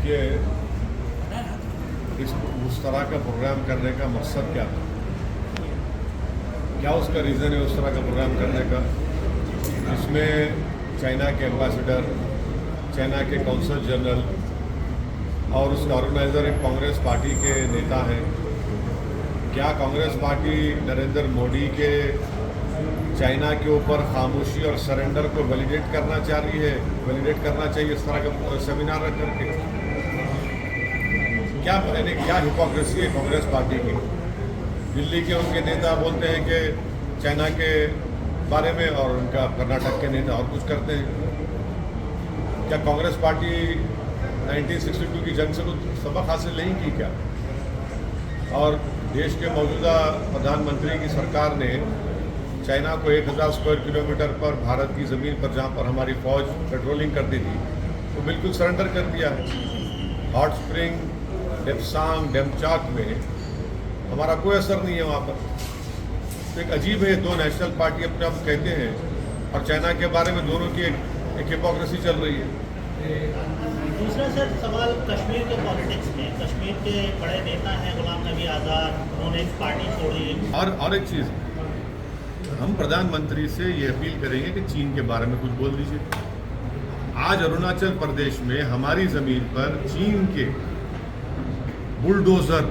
कि उस तरह का प्रोग्राम करने का मकसद क्या था, क्या उसका रीज़न है उस तरह का प्रोग्राम करने का, जिसमें चाइना के एम्बेसडर, चाइना के कौंसल जनरल और उसका ऑर्गेनाइज़र एक कांग्रेस पार्टी के नेता हैं। क्या कांग्रेस पार्टी नरेंद्र मोदी के चाइना के ऊपर खामोशी और सरेंडर को वैलिडेट करना चाह रही है, वैलिडेट करना चाहिए इस तरह का सेमिनार रख करके? क्या हिपोक्रेसी है कांग्रेस पार्टी की? दिल्ली के उनके नेता बोलते हैं कि चाइना के बारे में और उनका कर्नाटक के नेता और कुछ करते हैं। क्या कांग्रेस पार्टी 1962 की जंग से कुछ सबक हासिल नहीं की क्या? और देश के मौजूदा प्रधानमंत्री की सरकार ने चाइना को 1000 स्क्वायर किलोमीटर पर भारत की ज़मीन पर, जहाँ पर हमारी फ़ौज पेट्रोलिंग करती थी, तो बिल्कुल सरेंडर कर दिया है। हॉट स्प्रिंग, डेप्सांग, डेमचाक में हमारा कोई असर नहीं है वहाँ पर। तो एक अजीब है, दो नेशनल पार्टी अपने आप कहते हैं और चाइना के बारे में दोनों की एक हिपोक्रेसी चल रही है। दूसरा सर सवाल कश्मीर के पॉलिटिक्स में, कश्मीर के बड़े नेता हैं गुलाम नबी आज़ाद, उन्होंने एक पार्टी छोड़ी। और एक चीज़, हम प्रधानमंत्री से ये अपील करेंगे कि चीन के बारे में कुछ बोल दीजिए। आज अरुणाचल प्रदेश में हमारी ज़मीन पर चीन के बुलडोज़र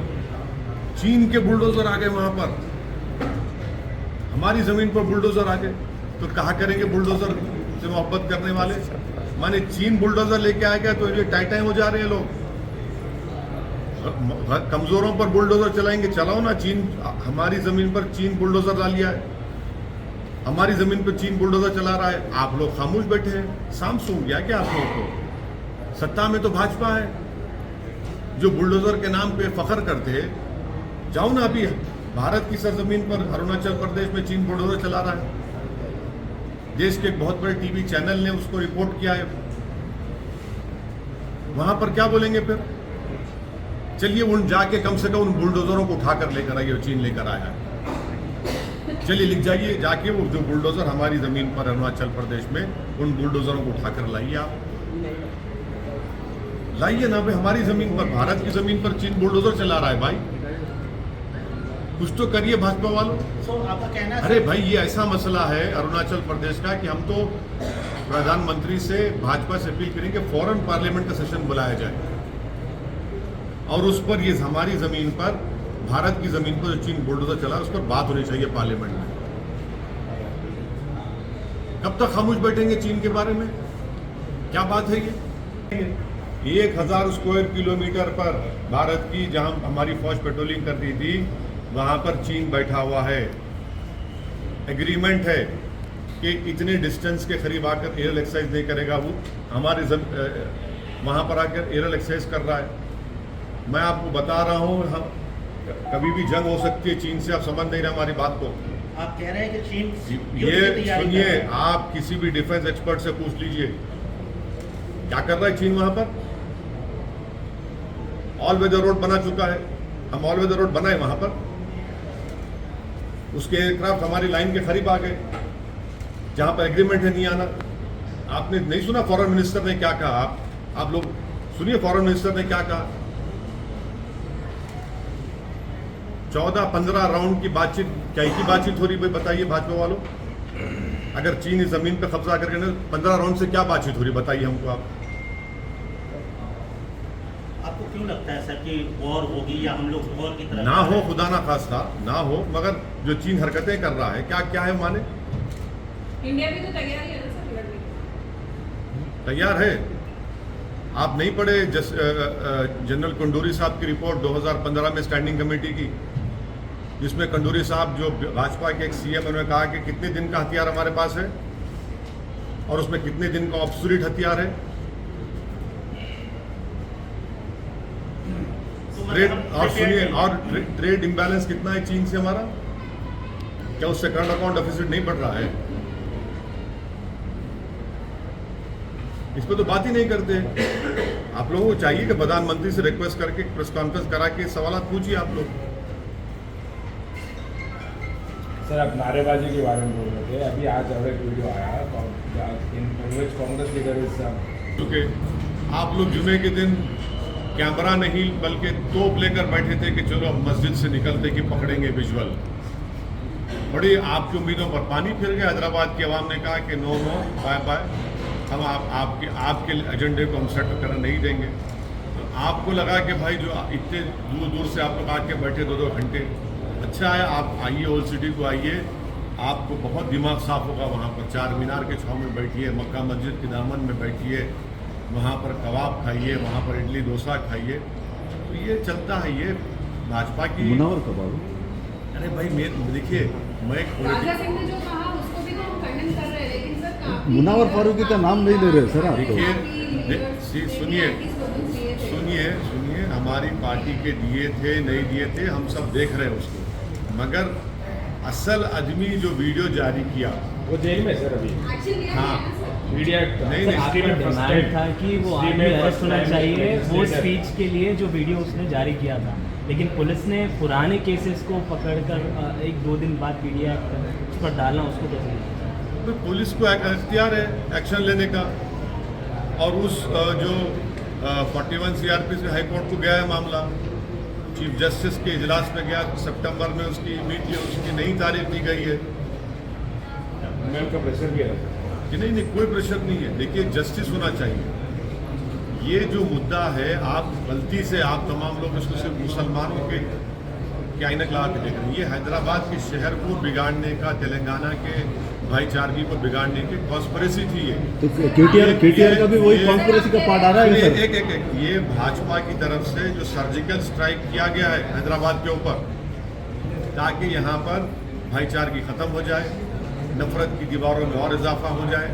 आ गए, वहाँ पर हमारी ज़मीन पर बुलडोज़र आ गए, तो कहा करेंगे बुलडोज़र से मोहब्बत करने वाले? माने चीन बुलडोज़र लेके आएगा तो ये टाइटाई हो जा रहे हैं लोग। कमज़ोरों पर बुलडोज़र चलाएंगे, चलाओ ना। चीन हमारी ज़मीन पर चीन बुलडोज़र ला लिया है, हमारी ज़मीन पर चीन बुलडोज़र चला रहा है, आप लोग खामोश बैठे हैं। शाम सूंघ गया क्या आप लोगों को? सत्ता में तो भाजपा है, जो बुलडोज़र के नाम पे फख्र करते। जाओ ना, अभी भारत की सरजमीन पर अरुणाचल प्रदेश में चीन बुलडोज़र चला रहा है। देश के एक बहुत बड़े टीवी चैनल ने उसको रिपोर्ट किया है। वहां पर क्या बोलेंगे फिर? चलिए उन जाके कम से कम उन बुलडोज़रों को उठाकर लेकर आइए, चीन लेकर आया है। चलिए लिख जाइए जाके, वो जो बुलडोज़र हमारी ज़मीन पर अरुणाचल प्रदेश में, उन बुलडोज़रों को उठाकर लाइए। आप लाइए ना भाई, हमारी ज़मीन पर, भारत की ज़मीन पर चीन बुलडोज़र चला रहा है। भाई कुछ तो करिए भाजपा वालों। आपका कहना है? अरे भाई, ये ऐसा मसला है अरुणाचल प्रदेश का कि हम तो प्रधानमंत्री से, भाजपा से अपील करेंगे फौरन पार्लियामेंट का सेशन बुलाया जाए और उस पर ये हमारी ज़मीन पर, भारत की ज़मीन पर जो चीन बुलडोज़र चला, उस पर बात होनी चाहिए पार्लियामेंट में। कब तक खामोश बैठेंगे चीन के बारे में? क्या बात है ये? 1000 स्क्वायर किलोमीटर पर भारत की, जहां हमारी फौज पेट्रोलिंग करती थी, वहां पर चीन बैठा हुआ है। एग्रीमेंट है कि इतने डिस्टेंस के करीब आकर एयर एक्सरसाइज नहीं करेगा। वो हमारे वहां पर आकर एयर एक्सरसाइज कर रहा है। मैं आपको बता रहा हूं, कभी भी जंग हो सकती है चीन से। आप समझ नहीं रहे हमारी बात को। आप कह रहे हैं कि चीन, ये सुनिए, आप किसी भी डिफेंस एक्सपर्ट से पूछ लीजिए क्या कर रहा है चीन वहां पर। ऑल वेदर रोड बना चुका है, हम ऑल वेदर रोड बनाए वहां पर, उसके एयरक्राफ्ट हमारी लाइन के करीब आ गए, जहां पर एग्रीमेंट है नहीं आना। आपने नहीं सुना फॉरेन मिनिस्टर ने क्या कहा? आप लोग सुनिए, फॉरेन मिनिस्टर ने क्या कहा। 14-15 राउंड की बातचीत, क्या की बातचीत हो रही भाई? बताइए भाजपा वालों, अगर चीन इस जमीन पर कब्जा करके 15 राउंड से क्या बातचीत हो रही, बताइए हमको आप। आपको क्यों लगता है सर कि वॉर होगी या हम लोग वॉर की तरफ? ना हो, खुदा ना खास्ता ना हो, मगर जो चीन हरकतें कर रहा है, क्या है माने? इंडिया भी तो तैयार है ना सर लड़ने के? तैयार है। आप नहीं पढ़े जनरल कंडूरी साहब की रिपोर्ट 2015 में स्टैंडिंग कमेटी की, जिसमें कंडूरी साहब जो भाजपा के एक सीएम, उन्होंने कहा कि कितने दिन का हथियार हमारे पास है और उसमें कितने दिन का ऑब्सोलीट हथियार है। और सुनिए, और ट्रेड इम्बैलेंस कितना है चीन से हमारा? क्या उससे करंट अकाउंट डेफिसिट नहीं बढ़ रहा है? इस पर तो बात ही नहीं करते। आप लोगों को चाहिए कि प्रधानमंत्री से रिक्वेस्ट करके प्रेस कॉन्फ्रेंस करा के सवाल पूछिए आप लोग। सर, आप नारेबाजी के बारे में बोल रहे थे, अभी आज और एक वीडियो आया इन कांग्रेस लीडर, क्योंकि आप लोग जुमे के दिन कैमरा नहीं बल्कि तोप लेकर बैठे थे कि चलो अब मस्जिद से निकलते कि पकड़ेंगे विजुअल। बड़ी आपकी उम्मीदों पर पानी फिर गया। हैदराबाद की आवाम ने कहा कि नो नो बाय बाय, हम आपके एजेंडे को हम सेट करने नहीं देंगे। तो आपको लगा कि भाई जो इतने दूर दूर से आप लोग आके बैठे 2-2 घंटे, अच्छा है आप आइए, ओल्ड सिटी को आइए, आपको बहुत दिमाग साफ होगा। वहाँ पर चार मीनार के छाँव में बैठिए, मक्का मस्जिद के दामन में बैठिए, वहाँ पर कबाब खाइए, वहाँ पर इडली डोसा खाइए। तो ये चलता है, ये भाजपा की। मुनावर कबाब। अरे भाई देखिए, मैं एक राजा सिंह ने जो कहा उसको भी तो हम खंडन कर रहे हैं, लेकिन सर काफी मुनावर फारूकी का नाम नहीं ले रहे सर आप तो। देखिए सुनिए, हमारी पार्टी के दिए थे नहीं दिए थे हम सब देख रहे हैं उसको, मगर असल आदमी जो वीडियो जारी किया वो जेल में सर अभी। हाँ मीडिया नहीं आपका डिमांड था कि वो आदमी अरेस्ट होना चाहिए वो स्टेट है। स्पीच के लिए जो वीडियो उसने जारी किया था, लेकिन पुलिस ने पुराने केसेस को पकड़कर 1-2 दिन बाद मीडिया उस पर डालना, उसको कैसे देखा? तो पुलिस को एक अख्तियार है एक्शन लेने का, और उस जो 41 सीआरपी से हाईकोर्ट को गया है मामला, चीफ जस्टिस के इजलास में गया, सितंबर में उसकी मीट उसकी नई तारीख दी गई है मैं उनका प्रेशर भी है कि नहीं कोई प्रेशर नहीं है। देखिए जस्टिस होना चाहिए। ये जो मुद्दा है, आप गलती से आप तमाम लोग इसको सिर्फ मुसलमानों के आइनक लगा के देख रहे हैं। ये हैदराबाद के शहर को बिगाड़ने का, तेलंगाना के भाईचारगी को बिगाड़ने की कॉन्स्पिरेसी थी ये। तो केटीआर का भी वही कॉन्स्पिरेसी का पार्ट आ रहा है सर। एक ये भाजपा की तरफ से जो सर्जिकल स्ट्राइक किया गया है हैदराबाद के ऊपर, ताकि यहाँ पर भाईचारगी खत्म हो जाए, नफरत की दीवारों में और इजाफा हो जाए,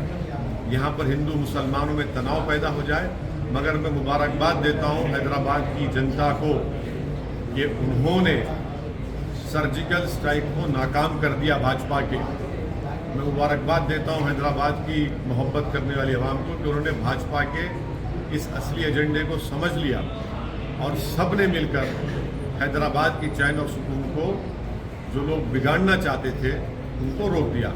यहाँ पर हिंदू मुसलमानों में तनाव पैदा हो जाए। मगर मैं मुबारकबाद देता हूँ हैदराबाद की जनता को कि उन्होंने सर्जिकल स्ट्राइक को नाकाम कर दिया भाजपा के। मैं मुबारकबाद देता हूँ हैदराबाद की मोहब्बत करने वाली आवाम को कि उन्होंने भाजपा के इस असली एजेंडे को समझ लिया और सब ने मिलकर हैदराबाद की चैन और सुकून को जो लोग बिगाड़ना चाहते थे उनको रोक दिया।